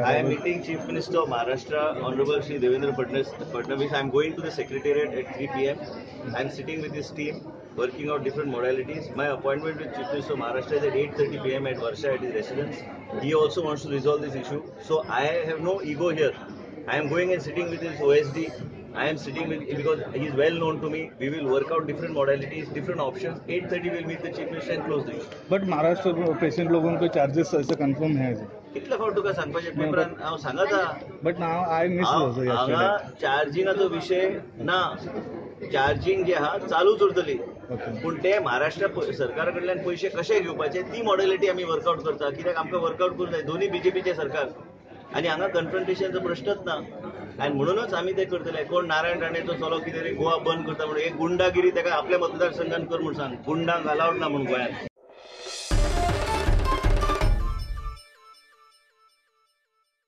I am meeting Chief Minister of Maharashtra, Honorable Shri Devendra Fadnavis. I am going to the Secretariat at 3 p.m. I am sitting with his team, working out different modalities. My appointment with Chief Minister of Maharashtra is at 8:30 p.m. at Varsha at his residence. He also wants to resolve this issue. So I have no ego here. I am going and sitting with his OSD. I am sitting with because he is well known to me. We will work out different modalities, different options. 8:30 we will meet the Chief Minister and close the issue. But Maharashtra patient लोगों को charges ऐसे confirm है कितल्या फावट तुका सांगपाचें पेपरान हांव सांगाता but now I miss हांगा चार्जिंगाचो विषय ना चार्जिंग जे आहा चालूच उरतली पूण ते महाराष्ट्र सरकारा कडल्यान पयशे कशे घेवपाचे ती मॉडेलिटी आमी वर्कआउट करता कित्याक आमकां वर्कआउट करूंक जाय दोन्ही बीजेपीचे सरकार आनी हांगा कन्फ्रंटेशनचो प्रश्नच ना आनी म्हणूनच आमी ते करतले कोण नारायण राणेचो चलो कितें गोवा बंद करता म्हणून एक गुंडागिरी ताका आपल्या मतदारसंघात कर म्हूण सांग गुंडांक अलावड ना म्हणून गोंयांत